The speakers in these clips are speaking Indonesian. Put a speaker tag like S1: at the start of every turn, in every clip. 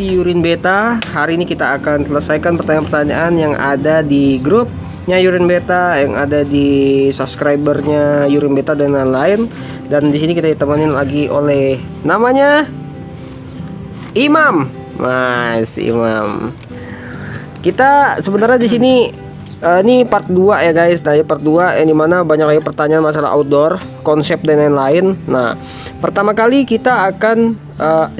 S1: di Urin Beta. Hari ini kita akan selesaikan pertanyaan-pertanyaan yang ada di grupnya Urin Beta, yang ada di subscribernya Urin Beta dan lain-lain. Dan di sini kita ditemenin lagi oleh namanya Imam, Mas Imam. Kita sebenarnya di sini ini part 2 ya guys. Nah, part 2 yang dimana banyak lagi pertanyaan masalah outdoor, konsep dan lain-lain. Nah, pertama kali kita akan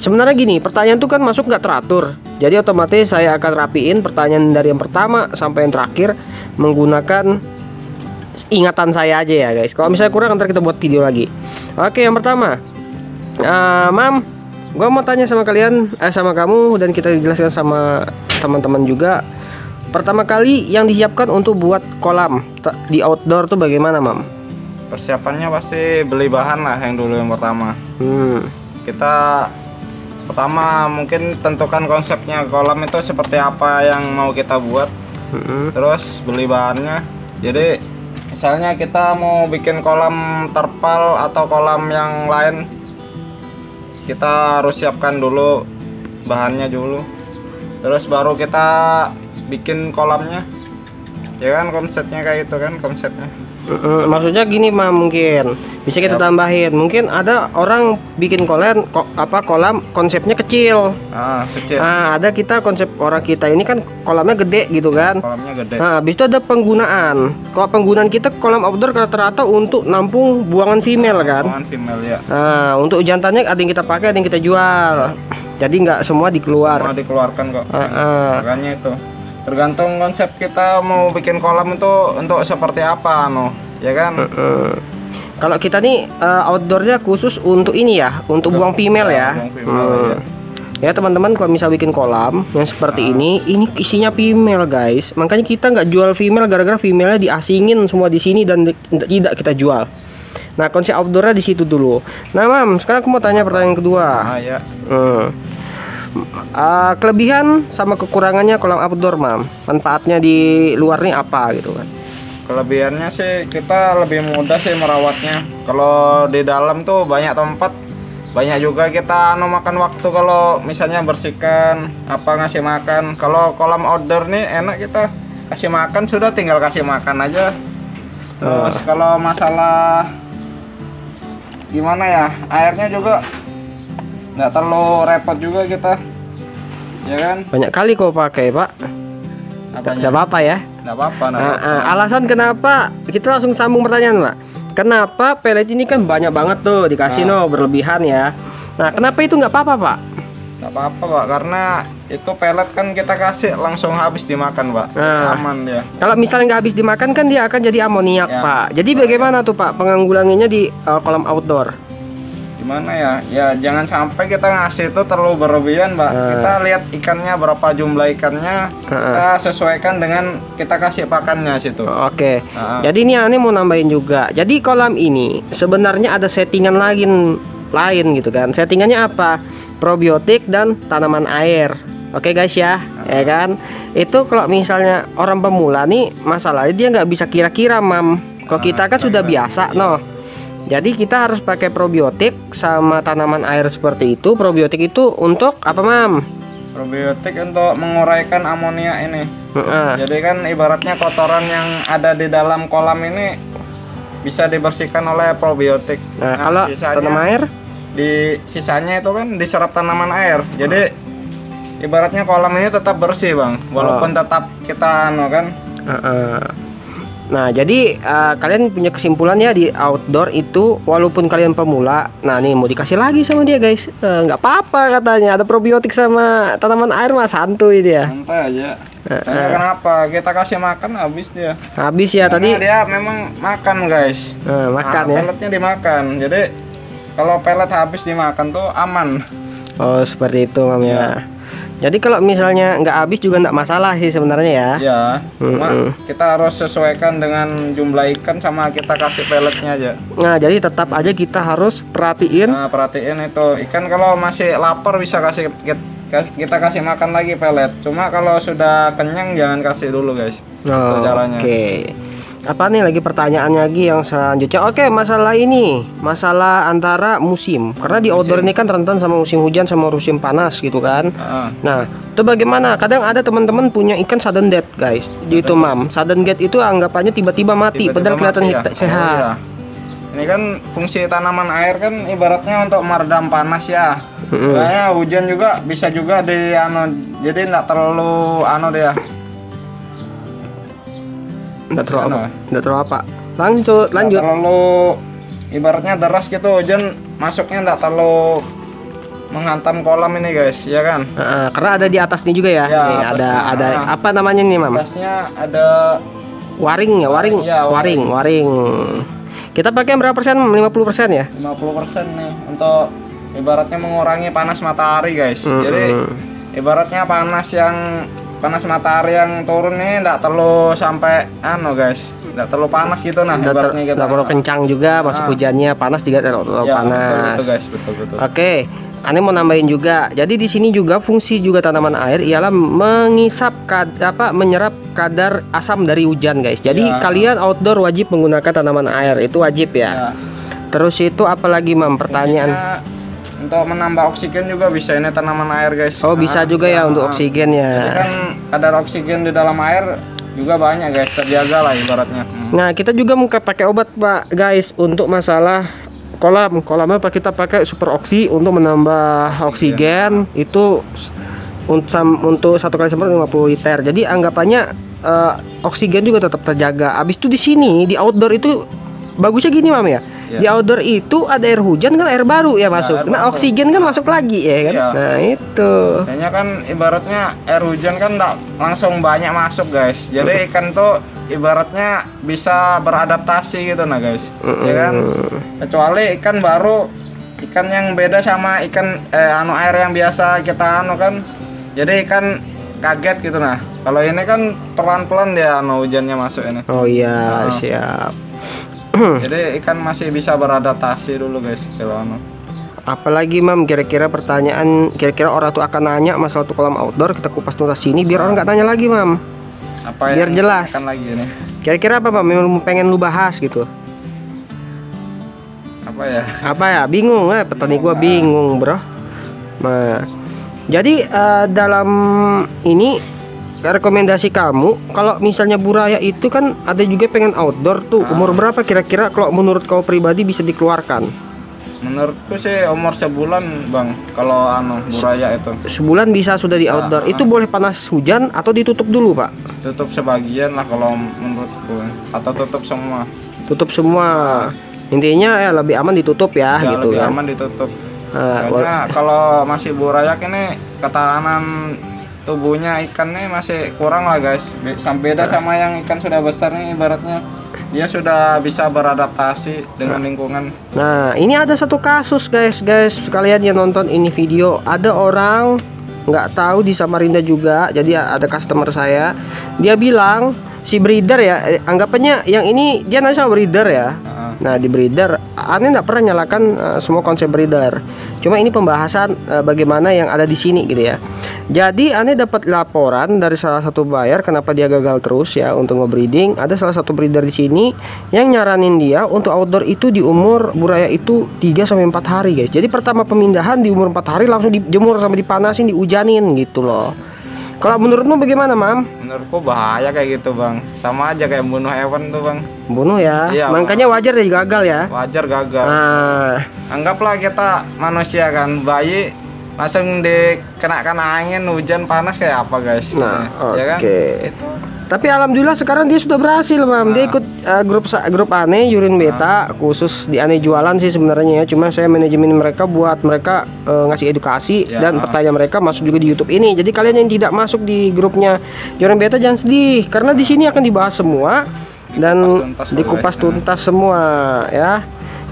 S1: sebenarnya gini, pertanyaan itu kan masuk nggak teratur. Jadi otomatis saya akan rapiin pertanyaan dari yang pertama sampai yang terakhir menggunakan ingatan saya aja ya guys. Kalau misalnya kurang, ntar kita buat video lagi. Oke, yang pertama, Mam, gue mau tanya sama kalian, sama kamu, dan kita jelaskan sama teman-teman juga. Pertama kali yang disiapkan untuk buat kolam di outdoor tuh bagaimana, Mam?
S2: Persiapannya pasti beli bahan lah yang dulu yang pertama. Kita pertama mungkin tentukan konsepnya kolam itu seperti apa yang mau kita buat. Terus beli bahannya. Jadi misalnya kita mau bikin kolam terpal atau kolam yang lain, kita harus siapkan dulu bahannya dulu. Terus baru kita bikin kolamnya, ya kan, konsepnya kayak gitu kan konsepnya.
S1: Maksudnya gini, Mam, mungkin bisa kita tambahin, mungkin ada orang bikin kolam konsepnya kecil.
S2: Kecil.
S1: Nah, ada kita konsep orang kita ini kan kolamnya gede gitu kan.
S2: Kolamnya gede.
S1: Nah, habis itu ada penggunaan. Kalau penggunaan kita kolam outdoor rata-rata untuk nampung buangan female kan.
S2: Buangan female ya.
S1: Nah, untuk jantannya ada yang kita pakai, ada yang kita jual. Jadi nggak semua dikeluar.
S2: Semua dikeluarkan kok. Makanya itu. Tergantung konsep kita mau bikin kolam itu untuk seperti apa, ya kan?
S1: Kalau kita nih outdoornya khusus untuk ini ya, untuk buang female ya.
S2: Buang female,
S1: ya teman-teman, kalau misal bikin kolam yang seperti ini isinya female guys. Makanya kita nggak jual female gara-gara femalenya diasingin semua di sini dan tidak kita jual. Nah, konsep outdoornya di situ dulu. Nah, Mam, sekarang aku mau tanya pertanyaan kedua.
S2: Ya.
S1: Kelebihan sama kekurangannya kolam outdoor, Mam. Manfaatnya di luar nih apa gitu kan?
S2: Kelebihannya sih kita lebih mudah sih merawatnya. Kalau di dalam tuh banyak tempat, banyak juga kita makan waktu kalau misalnya bersihkan apa, ngasih makan. Kalau kolam outdoor nih enak, kita kasih makan sudah, tinggal kasih makan aja. Terus kalau masalah gimana ya, airnya juga nggak terlalu repot juga kita, ya kan?
S1: Banyak kali kau pakai, Pak. Tidak apa-apa ya.
S2: Nggak apa-apa.
S1: Alasan kenapa, kita langsung sambung pertanyaan, Pak. Kenapa pelet ini kan banyak banget tuh dikasih berlebihan ya. Nah, kenapa itu nggak apa-apa, Pak?
S2: Nggak apa-apa, Pak, karena itu pelet kan kita kasih langsung habis dimakan, Pak. Aman ya.
S1: Kalau misalnya nggak habis dimakan kan dia akan jadi amoniak, Pak. Jadi bagaimana tuh, Pak, penganggulangannya di kolam outdoor?
S2: Gimana ya? Ya jangan sampai kita ngasih itu terlalu berlebihan, Pak. Kita lihat ikannya berapa jumlah ikannya, kita sesuaikan dengan kita kasih pakannya situ.
S1: Oke. Jadi ini aneh mau nambahin juga. Jadi kolam ini sebenarnya ada settingan lain gitu kan. Settingannya apa? Probiotik dan tanaman air. Oke guys ya, ya kan? Itu kalau misalnya orang pemula nih, masalahnya dia nggak bisa kira-kira, Mam. Kalau kita kan sudah biasa, Jadi kita harus pakai probiotik sama tanaman air seperti itu. Probiotik itu untuk apa, Mam?
S2: Probiotik untuk menguraikan amonia ini. Jadi kan ibaratnya kotoran yang ada di dalam kolam ini bisa dibersihkan oleh probiotik.
S1: Nah, kalau tanaman air,
S2: di sisanya itu kan diserap tanaman air. Jadi ibaratnya kolam ini tetap bersih, Bang, walaupun tetap kita kan.
S1: Nah, jadi kalian punya kesimpulan ya, di outdoor itu walaupun kalian pemula, nah nih mau dikasih lagi sama dia guys, nggak apa-apa katanya, ada probiotik sama tanaman air, mah santuy dia.
S2: Santai aja. Kenapa? Kita kasih makan habis dia.
S1: Habis ya. Karena tadi
S2: dia memang makan guys.
S1: Makan ya.
S2: Peletnya dimakan. Jadi kalau pelet habis dimakan tuh aman.
S1: Oh, seperti itu, Mam ya. Jadi kalau misalnya nggak habis juga nggak masalah sih sebenarnya ya.
S2: Ya, cuma kita harus sesuaikan dengan jumlah ikan sama kita kasih peletnya aja.
S1: Nah, jadi tetap aja kita harus perhatiin.
S2: Nah, perhatiin itu ikan kalau masih lapar bisa kita kasih makan lagi pelet. Cuma kalau sudah kenyang jangan kasih dulu guys.
S1: Oke. Apa nih lagi pertanyaan lagi yang selanjutnya? Oke, masalah ini, masalah antara musim. Karena di outdoor ini kan rentan sama musim hujan sama musim panas gitu kan. Nah, itu bagaimana? Kadang ada teman-teman punya ikan sudden death, guys. Gitu, Mam. Sudden death itu anggapannya tiba-tiba mati, padahal kelihatan sehat.
S2: Ini kan fungsi tanaman air kan ibaratnya untuk meredam panas ya. Kayaknya hujan juga bisa juga di jadi nggak terlalu dia.
S1: Nggak terlalu apa? Lanjut.
S2: Nggak terlalu ibaratnya deras gitu, hujan masuknya nggak terlalu menghantam kolam ini guys, ya kan?
S1: Karena ada di atas nih juga ya. Nih, ada apa namanya nih, Mam?
S2: Atasnya ada
S1: waring ya, waring. Kita pakai berapa persen? 50% ya?
S2: 50% nih untuk ibaratnya mengurangi panas matahari guys. Jadi ibaratnya panas matahari yang turun nih nggak terlalu sampai guys, nggak terlalu panas gitu ibaratnya gitu.
S1: Nggak terlalu kencang juga masuk hujannya, panas juga terlalu panas.
S2: Betul guys, betul.
S1: Oke, Ane mau nambahin juga. Jadi di sini juga fungsi juga tanaman air ialah mengisap menyerap kadar asam dari hujan guys. Jadi kalian outdoor wajib menggunakan tanaman air, itu wajib ya. Terus itu apalagi, Mam? Pertanyaan.
S2: Untuk menambah oksigen juga bisa ini tanaman air guys.
S1: Oh, bisa juga ya untuk oksigen ya.
S2: Jadi kan kadar oksigen di dalam air juga banyak guys, terjaga lah ibaratnya.
S1: Nah, kita juga mau pakai obat Pak guys untuk masalah kolamnya kita pakai super oksi untuk menambah oksigen. Itu untuk 1 kali semprot 50 liter. Jadi anggapannya oksigen juga tetap terjaga. Abis itu di sini di outdoor itu bagusnya gini, Mam ya. Di outdoor itu ada air hujan kan, air baru ya masuk. Nah, oksigen kan masuk lagi ya kan. Nah, itu.
S2: Kayaknya kan ibaratnya air hujan kan enggak langsung banyak masuk, guys. Jadi ikan tuh ibaratnya bisa beradaptasi gitu guys. Ya kan? Kecuali ikan baru, ikan yang beda sama ikan air yang biasa kita kan. Jadi ikan kaget gitu Kalau ini kan pelan-pelan dia hujannya masuk ini.
S1: Oh iya, siap.
S2: Jadi ikan masih bisa beradaptasi dulu guys kalau
S1: Apalagi, Mam, kira-kira pertanyaan, kira-kira orang tuh akan nanya masalah tuh kolam outdoor, kita kupas tuntas sini biar orang nggak tanya lagi, Mam.
S2: Apa
S1: biar jelas.
S2: Lagi nih.
S1: Kira-kira apa, Mam? Memang pengen lu bahas gitu. Apa ya? Bingung petani gua bingung, Bro. Nah, jadi dalam ini rekomendasi kamu, kalau misalnya buraya itu kan ada juga pengen outdoor tuh, umur berapa kira-kira kalau menurut kau pribadi bisa dikeluarkan?
S2: Menurutku sih umur sebulan, Bang. Kalau buraya itu.
S1: Sebulan bisa sudah di outdoor. Itu boleh panas hujan atau ditutup dulu, Pak?
S2: Tutup sebagian lah kalau menurutku, atau tutup semua.
S1: Tutup semua. Intinya lebih aman ditutup ya, gitu
S2: lebih
S1: kan.
S2: Aman ditutup. Karena kalau masih buraya ini ketahanan tubuhnya ikannya masih kurang lah guys, beda sama yang ikan sudah besar nih, ibaratnya dia sudah bisa beradaptasi dengan lingkungan.
S1: Nah, ini ada satu kasus guys, kalian yang nonton ini video, ada orang nggak tahu di Samarinda juga, jadi ada customer saya, dia bilang si breeder ya, anggapannya yang ini dia nanya sama breeder ya. Nah, di breeder, Ane nggak pernah nyalakan semua konsep breeder. Cuma ini pembahasan bagaimana yang ada di sini gitu ya. Jadi Ane dapat laporan dari salah satu buyer kenapa dia gagal terus ya untuk nge-breeding. Ada salah satu breeder di sini yang nyaranin dia untuk outdoor itu di umur buraya itu 3-4 hari guys. Jadi pertama pemindahan di umur 4 hari langsung dijemur sama dipanasin, dihujanin gitu loh. Kalau menurutmu bagaimana, Mam?
S2: Menurutku bahaya kayak gitu, Bang. Sama aja kayak bunuh hewan tuh, Bang.
S1: Bunuh ya? Iya, makanya wajar deh gagal ya?
S2: Wajar gagal. Anggaplah kita manusia kan, bayi langsung dikenakan angin, hujan, panas kayak apa, guys?
S1: Nah,
S2: ya kan?
S1: Itu. Tapi alhamdulillah sekarang dia sudah berhasil, Mam. Dia ikut grup Ane Urine Beta, khusus di Ane jualan sih sebenarnya ya. Cuma saya manajemen mereka buat mereka ngasih edukasi dan pertanyaan mereka masuk juga di YouTube ini. Jadi kalian yang tidak masuk di grupnya Urine Beta jangan sedih, karena di sini akan dibahas semua dan dikupas tuntas semua ya.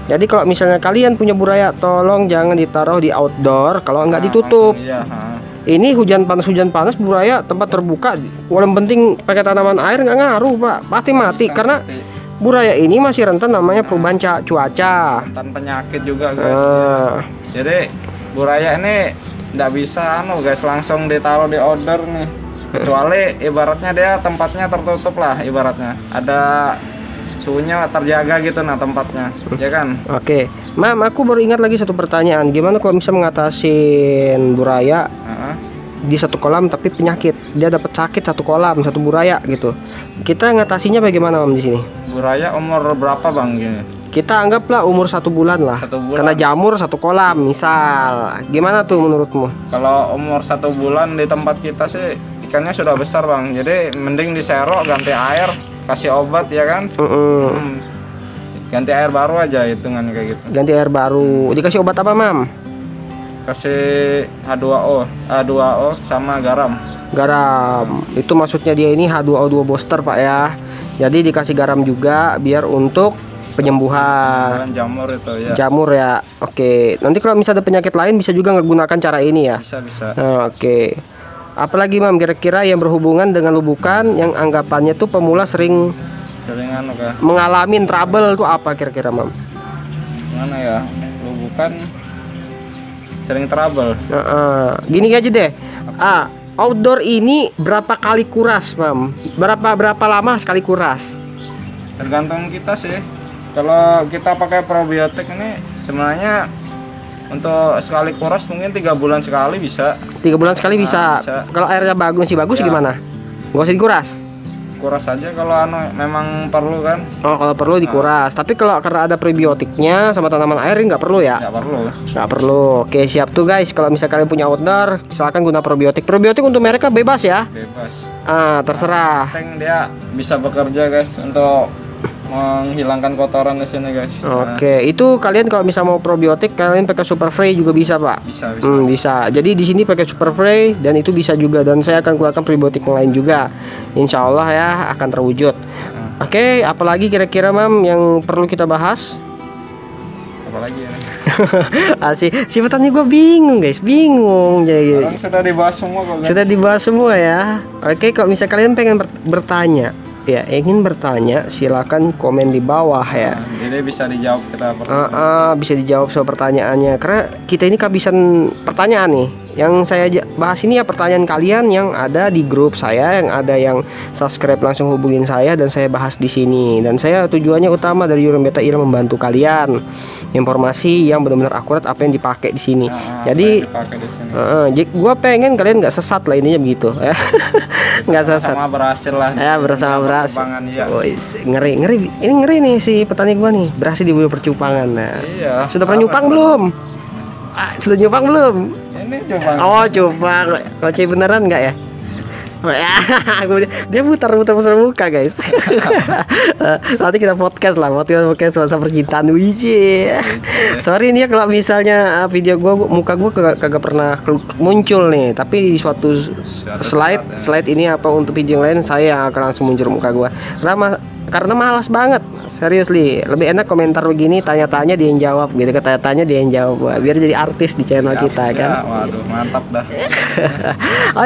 S1: Jadi kalau misalnya kalian punya buraya, tolong jangan ditaruh di outdoor kalau nggak ditutup. Ini hujan panas buraya tempat terbuka, walau penting pakai tanaman air nggak ngaruh, Pak, pasti mati karena buraya ini masih rentan namanya perubahan cuaca,
S2: rentan penyakit juga guys. Jadi buraya ini nggak bisa guys langsung ditaruh di outdoor nih, kecuali ibaratnya dia tempatnya tertutup lah, ibaratnya ada suhunya terjaga gitu nah tempatnya, ya kan?
S1: Oke, Mam, aku baru ingat lagi satu pertanyaan. Gimana kalau bisa mengatasin buraya di satu kolam tapi penyakit? Dia dapat sakit satu kolam, satu buraya gitu. Kita ngatasinya bagaimana, Mam, di sini?
S2: Buraya umur berapa bang gini?
S1: Kita anggaplah umur 1 bulan lah.
S2: 1 bulan.
S1: Karena jamur satu kolam, misal. Gimana tuh menurutmu?
S2: Kalau umur 1 bulan di tempat kita sih ikannya sudah besar bang. Jadi mending diserok, ganti air, kasih obat ya kan? Ganti air baru aja hitungannya kayak gitu.
S1: Ganti air baru. Dikasih obat apa, Mam?
S2: Kasih H2O sama garam.
S1: Garam. Itu maksudnya dia ini H2O2 booster, Pak ya. Jadi dikasih garam juga biar untuk penyembuhan
S2: jamur itu ya.
S1: Jamur ya. Oke. Nanti kalau misalnya ada penyakit lain bisa juga menggunakan cara ini ya.
S2: Bisa.
S1: Oke. Apalagi, Mam, kira-kira yang berhubungan dengan lubukan yang anggapannya tuh pemula sering mengalami trouble tuh apa kira-kira, Mam?
S2: Mana ya? Lubukan sering trouble.
S1: Gini aja deh. Outdoor ini berapa kali kuras, Mam? Berapa lama sekali kuras?
S2: Tergantung kita sih. Kalau kita pakai probiotik ini sebenarnya untuk sekali kuras mungkin 3 bulan sekali bisa.
S1: 3 bulan sekali bisa. Kalau airnya masih bagus
S2: ya.
S1: Gimana? Gak usah dikuras? Kuras
S2: aja kalau memang perlu kan.
S1: Oh, kalau perlu dikuras. Tapi kalau karena ada probiotiknya sama tanaman air nggak perlu ya? Nggak perlu. Oke, siap tuh guys. Kalau misalnya kalian punya outdoor, silakan guna probiotik. Probiotik untuk mereka bebas ya?
S2: Bebas.
S1: Terserah.
S2: Penting dia bisa bekerja guys untuk menghilangkan kotoran di sini guys.
S1: Oke, itu kalian kalau misal mau probiotik kalian pakai Super Free juga bisa, Pak. Bisa. Jadi di sini pakai Super Free dan itu bisa juga, dan saya akan keluarkan probiotik yang lain juga. Insya Allah ya akan terwujud. Oke, apalagi kira-kira, Mam, yang perlu kita bahas?
S2: Apalagi ya?
S1: Si petani gue bingung guys, jadi
S2: sudah dibahas semua kok, guys.
S1: Sudah dibahas semua ya. Oke, kalau misalnya kalian pengen bertanya ya, ingin bertanya, silakan komen di bawah ya.
S2: Jadi bisa dijawab kita
S1: bisa dijawab soal pertanyaannya, karena kita ini kehabisan pertanyaan nih. Yang saya bahas ini ya pertanyaan kalian yang ada di grup saya, yang ada yang subscribe langsung hubungin saya dan saya bahas di sini. Dan saya tujuannya utama dari Yurin Beta IL membantu kalian informasi yang benar-benar akurat apa yang dipakai di sini. Jadi gue pengen kalian nggak sesat lah, intinya begitu ya. Nggak sesat.
S2: Sama berhasil lah.
S1: Ya, bersama berhasil.
S2: Ya.
S1: Ngeri. Ini ngeri nih si petani gua nih, berhasil di bumi percupangan. Nah,
S2: iya.
S1: Sudah pernah nyupang belum? Sudah nyupang belum?
S2: Ini cupang.
S1: Oh, cupang. Kalau beneran nggak ya? Dia muter muka guys. Nanti kita podcast masa percintaan. Sorry nih ya kalau misalnya video muka gue kagak pernah muncul nih, tapi di suatu slide ini apa untuk video yang lain saya akan langsung muncul muka gue karena malas banget, seriously. Lebih enak komentar begini, tanya-tanya dia yang jawab gitu, tanya-tanya dia yang jawab, biar jadi artis di channel kita kan.
S2: Waduh, mantap dah.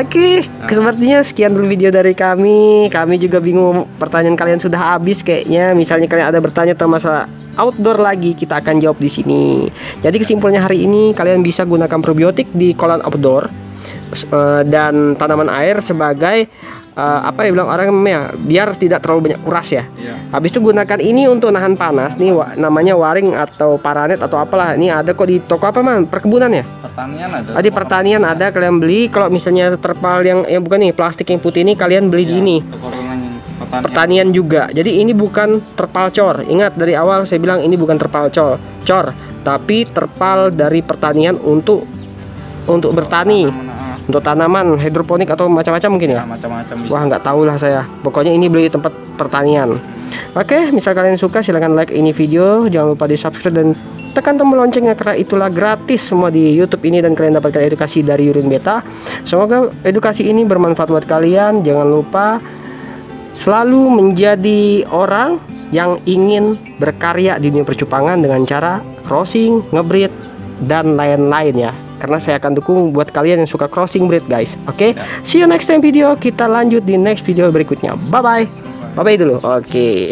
S1: Oke, sepertinya sekian dulu video dari kami. Kami juga bingung, pertanyaan kalian sudah habis kayaknya. Misalnya kalian ada bertanya tentang masalah outdoor lagi, kita akan jawab di sini. Jadi kesimpulannya hari ini, kalian bisa gunakan probiotik di kolam outdoor dan tanaman air sebagai apa ya bilang orang ya, biar tidak terlalu banyak kuras ya. Habis itu gunakan ini untuk nahan panas nih, namanya waring atau paranet atau apalah. Ini ada kok di toko apa, Man? Perkebunan ya?
S2: Pertanian ada.
S1: Di pertanian ada, kalian beli. Kalau misalnya terpal yang bukan nih, plastik yang putih ini kalian beli di ini. Pertanian juga. Jadi ini bukan terpal cor. Ingat dari awal saya bilang ini bukan terpal cor, tapi terpal dari pertanian untuk bertani. Untuk tanaman hidroponik atau macam-macam mungkin ya?
S2: Macam-macam.
S1: Wah, nggak tahu lah saya. Pokoknya ini beli di tempat pertanian. Oke, misal kalian suka silahkan like ini video, jangan lupa di subscribe dan tekan tombol loncengnya karena itulah gratis semua di YouTube ini dan kalian dapatkan edukasi dari Yurin Beta. Semoga edukasi ini bermanfaat buat kalian. Jangan lupa selalu menjadi orang yang ingin berkarya di dunia percupangan dengan cara crossing, ngebreed dan lain-lain ya. Karena saya akan dukung buat kalian yang suka crossing breed guys. Oke, see you next time video. Kita lanjut di next video berikutnya. Bye bye dulu. Oke.